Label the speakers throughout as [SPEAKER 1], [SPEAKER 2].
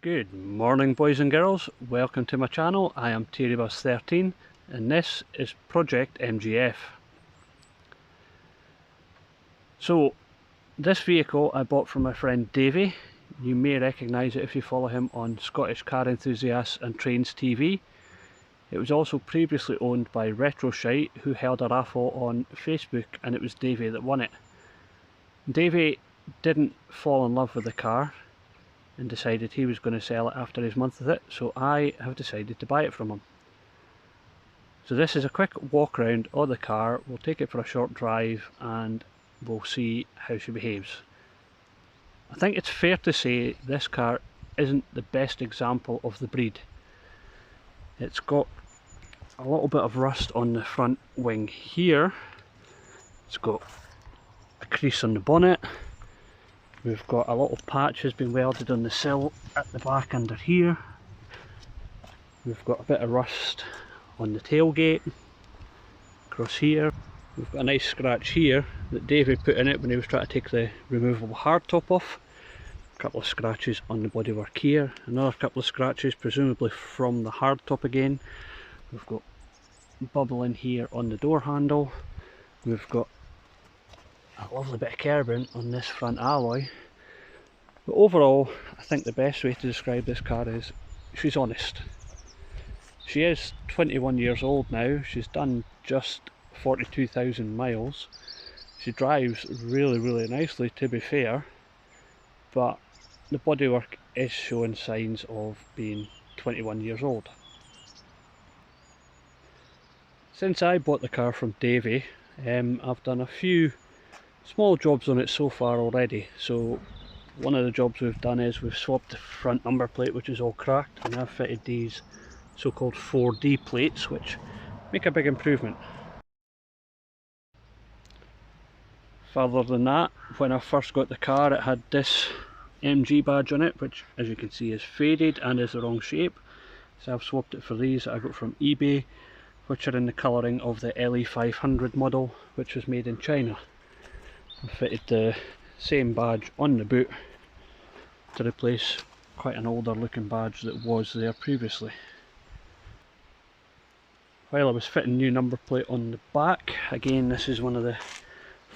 [SPEAKER 1] Good morning, boys and girls. Welcome to my channel. I am teribus13 and this is Project MGF. So this vehicle I bought from my friend Davey. You may recognise it if you follow him on Scottish Car Enthusiasts and Trains TV. It was also previously owned by RetroShite, who held a raffle on Facebook, and it was Davey that won it. Davey didn't fall in love with the car and decided he was going to sell it after his month with it, so I have decided to buy it from him. So this is a quick walk around of the car. We'll take it for a short drive and we'll see how she behaves. I think it's fair to say this car isn't the best example of the breed. It's got a little bit of rust on the front wing here. It's got a crease on the bonnet. We've got a little patch has been welded on the sill at the back under here. We've got a bit of rust on the tailgate across here. We've got a nice scratch here that David put in it when he was trying to take the removable hardtop off. A couple of scratches on the bodywork here. Another couple of scratches, presumably from the hardtop again. We've got bubbling here on the door handle. We've got a lovely bit of curbing on this front alloy. But overall, I think the best way to describe this car is she's honest. She is 21 years old now. She's done just 42,000 miles. She drives really nicely, to be fair, but the bodywork is showing signs of being 21 years old. Since I bought the car from Davey, I've done a few small jobs on it so far already. So one of the jobs we've done is we've swapped the front number plate, which is all cracked, and I've fitted these so-called 4D plates, which make a big improvement. Further than that, when I first got the car, it had this MG badge on it, which as you can see is faded and is the wrong shape. So I've swapped it for these that I got from eBay, which are in the colouring of the LE500 model, which was made in China. I fitted the same badge on the boot to replace quite an older looking badge that was there previously. While I was fitting new number plate on the back, again this is one of the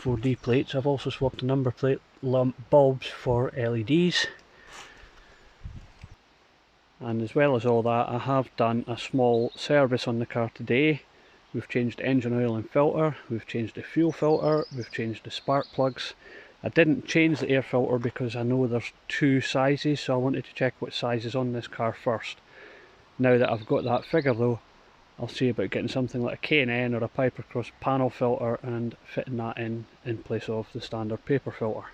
[SPEAKER 1] 4D plates, I've also swapped the number plate bulbs for LEDs. And as well as all that, I have done a small service on the car today. We've changed engine oil and filter, we've changed the fuel filter, we've changed the spark plugs. I didn't change the air filter because I know there's two sizes, so I wanted to check what size is on this car first. Now that I've got that figure though, I'll see about getting something like a K&N or a Piper Cross panel filter and fitting that in place of the standard paper filter.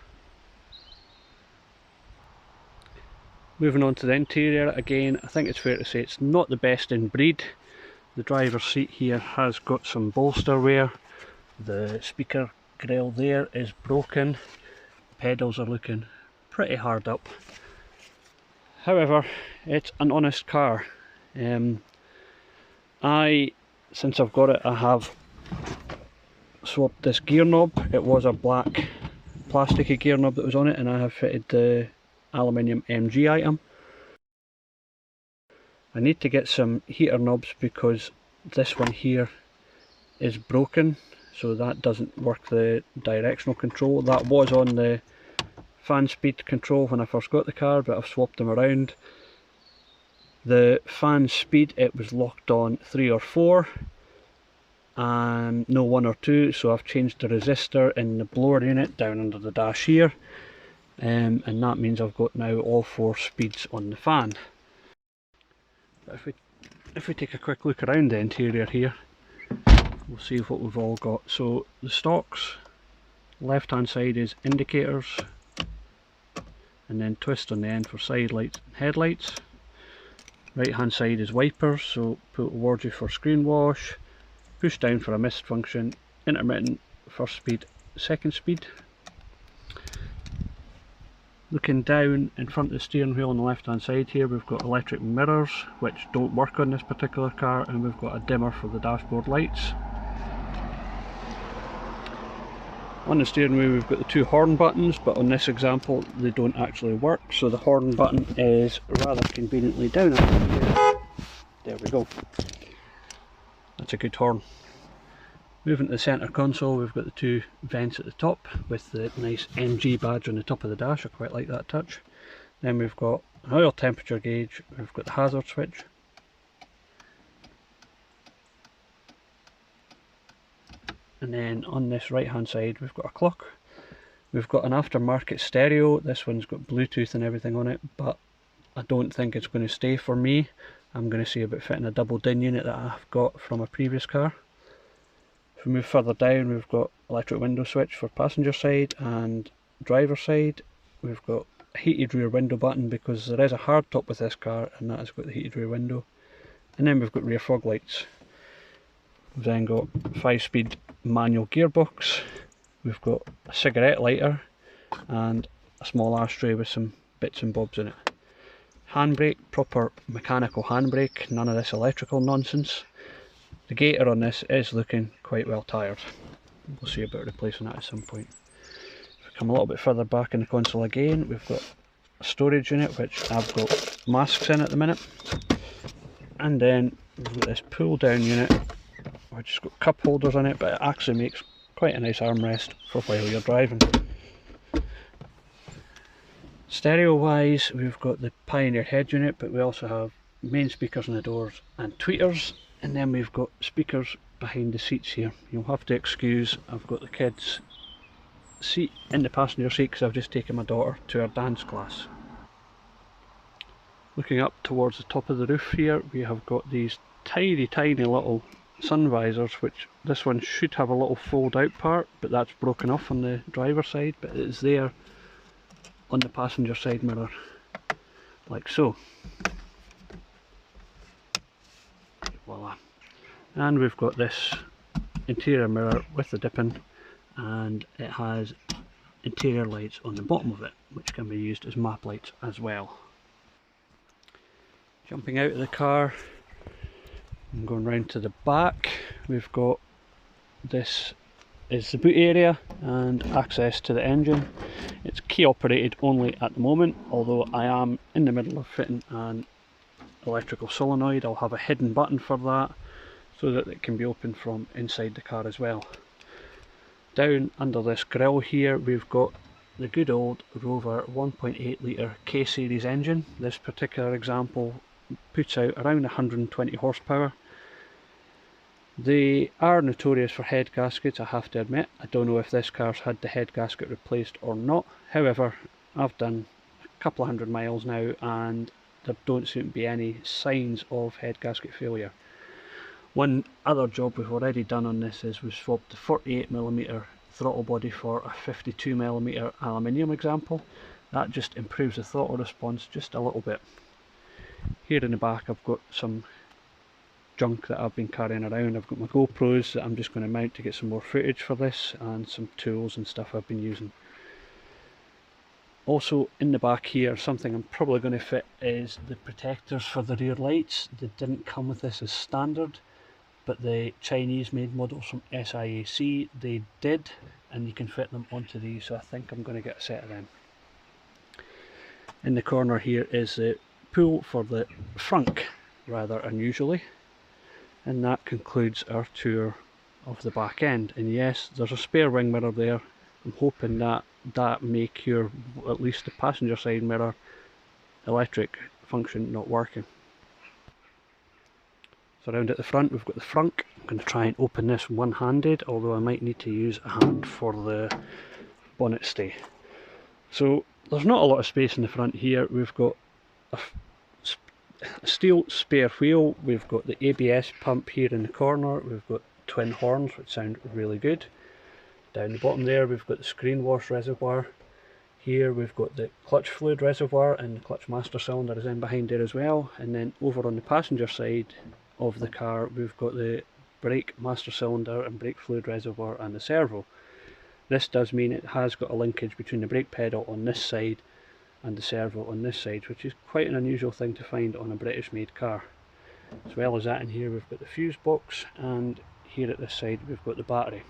[SPEAKER 1] Moving on to the interior, again I think it's fair to say it's not the best in breed. The driver's seat here has got some bolster wear, the speaker grille there is broken, the pedals are looking pretty hard up. However, it's an honest car. Since I've got it, I have swapped this gear knob. It was a black plasticky gear knob that was on it, and I have fitted the aluminium MG item. I need to get some heater knobs because this one here is broken, so that doesn't work the directional control. That was on the fan speed control when I first got the car, but I've swapped them around. The fan speed, it was locked on 3 or 4 and no 1 or 2, so I've changed the resistor in the blower unit down under the dash here, and that means I've got now all 4 speeds on the fan. But if we take a quick look around the interior here, we'll see what we've all got. So the stocks, left hand side is indicators, and then twist on the end for side lights and headlights. Right hand side is wipers, so pull towards you for screen wash, push down for a mist function, intermittent first speed, second speed. Looking down in front of the steering wheel on the left hand side here, we've got electric mirrors which don't work on this particular car, and we've got a dimmer for the dashboard lights. On the steering wheel we've got the two horn buttons, but on this example they don't actually work, so the horn button is rather conveniently down here. There we go. That's a good horn. Moving to the centre console, we've got the two vents at the top with the nice MG badge on the top of the dash. I quite like that touch. Then we've got an oil temperature gauge, we've got the hazard switch, and then on this right hand side we've got a clock. We've got an aftermarket stereo. This one's got Bluetooth and everything on it, but I don't think it's going to stay for me. I'm going to see about fitting a double DIN unit that I've got from a previous car. If we move further down, we've got electric window switch for passenger side and driver side. We've got a heated rear window button because there is a hard top with this car and that has got the heated rear window. And then we've got rear fog lights. We've then got 5-speed manual gearbox. We've got a cigarette lighter and a small ashtray with some bits and bobs in it. Handbrake, proper mechanical handbrake, none of this electrical nonsense. The gator on this is looking quite well tired. We'll see about replacing that at some point. If we come a little bit further back in the console again, we've got a storage unit which I've got masks in at the minute. And then we've got this pull down unit which has got cup holders in it, but it actually makes quite a nice armrest for while you're driving. Stereo wise, we've got the Pioneer head unit, but we also have main speakers on the doors and tweeters, and then we've got speakers behind the seats here. You'll have to excuse, I've got the kids' seat in the passenger seat because I've just taken my daughter to her dance class. Looking up towards the top of the roof here, we have got these tiny little sun visors, which this one should have a little fold out part, but that's broken off on the driver's side, but it's there on the passenger side mirror, like so. Voila. And we've got this interior mirror with the dipping, and it has interior lights on the bottom of it, which can be used as map lights as well. Jumping out of the car and going round to the back, we've got this is the boot area and access to the engine. It's key operated only at the moment, although I am in the middle of fitting an electrical solenoid. I'll have a hidden button for that so that it can be opened from inside the car as well. Down under this grille here we've got the good old Rover 1.8 litre K-series engine. This particular example puts out around 120 horsepower. They are notorious for head gaskets, I have to admit. I don't know if this car's had the head gasket replaced or not. However, I've done a couple of 100 miles now and there don't seem to be any signs of head gasket failure. One other job we've already done on this is we've swapped the 48mm throttle body for a 52mm aluminium example. That just improves the throttle response just a little bit. Here in the back I've got some junk that I've been carrying around. I've got my GoPros that I'm just going to mount to get some more footage for this, and some tools and stuff I've been using. Also in the back here, something I'm probably going to fit is the protectors for the rear lights. They didn't come with this as standard, but the Chinese made models from SIAC they did, and you can fit them onto these, so I think I'm going to get a set of them. In the corner here is the pull for the frunk, rather unusually. And that concludes our tour of the back end. And yes, there's a spare wing mirror there. I'm hoping that that may cure at least the passenger side mirror electric function not working. So around at the front we've got the frunk. I'm going to try and open this one-handed, although I might need to use a hand for the bonnet stay. So there's not a lot of space in the front here. We've got a steel spare wheel, we've got the ABS pump here in the corner, we've got twin horns which sound really good. Down the bottom there we've got the screen wash reservoir. Here we've got the clutch fluid reservoir, and the clutch master cylinder is in behind there as well. And then over on the passenger side of the car we've got the brake master cylinder and brake fluid reservoir and the servo. This does mean it has got a linkage between the brake pedal on this side and the servo on this side, which is quite an unusual thing to find on a British made car. As well as that, in here we've got the fuse box, and here at this side we've got the battery.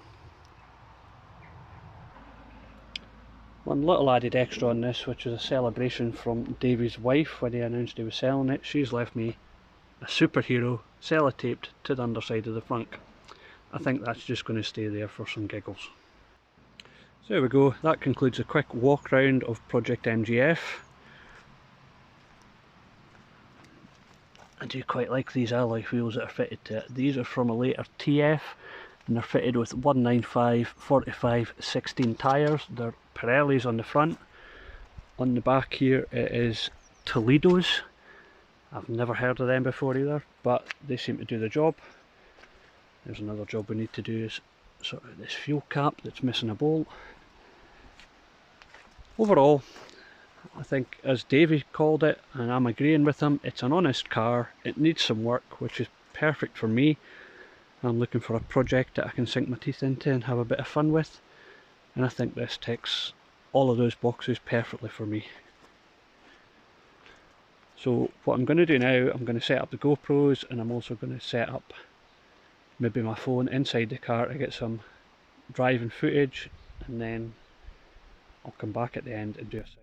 [SPEAKER 1] One little added extra on this, which was a celebration from Davey's wife when he announced he was selling it. She's left me a superhero sellotaped to the underside of the front. I think that's just going to stay there for some giggles. So there we go, that concludes a quick walk round of Project MGF. I do quite like these alloy wheels that are fitted to it. These are from a later TF and they're fitted with 195 45 16 tyres. They're Pirellis on the front. On the back here it is Toledo's. I've never heard of them before either, but they seem to do the job. There's another job we need to do, is sort of this fuel cap that's missing a bolt. Overall, I think, as Davey called it, and I'm agreeing with him, it's an honest car. It needs some work, which is perfect for me. I'm looking for a project that I can sink my teeth into and have a bit of fun with, and I think this ticks all of those boxes perfectly for me. So what I'm going to do now, I'm going to set up the GoPros, and I'm also going to set up maybe my phone inside the car to get some driving footage, and then I'll come back at the end and do a sign.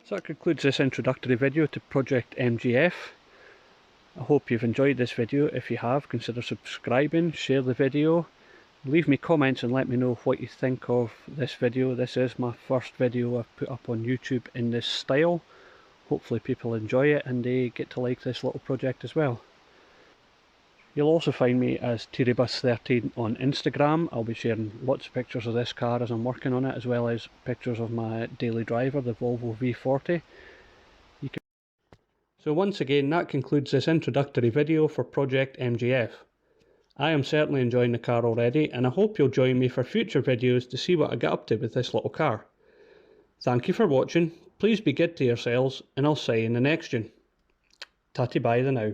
[SPEAKER 1] So that concludes this introductory video to Project MGF. I hope you've enjoyed this video. If you have, consider subscribing, share the video, leave me comments and let me know what you think of this video. This is my first video I've put up on YouTube in this style. Hopefully people enjoy it and they get to like this little project as well. You'll also find me as teribus13 on Instagram. I'll be sharing lots of pictures of this car as I'm working on it, as well as pictures of my daily driver, the Volvo V40. So once again, that concludes this introductory video for Project MGF. I am certainly enjoying the car already, and I hope you'll join me for future videos to see what I get up to with this little car. Thank you for watching, please be good to yourselves, and I'll see you in the next one. Tatty bye the now.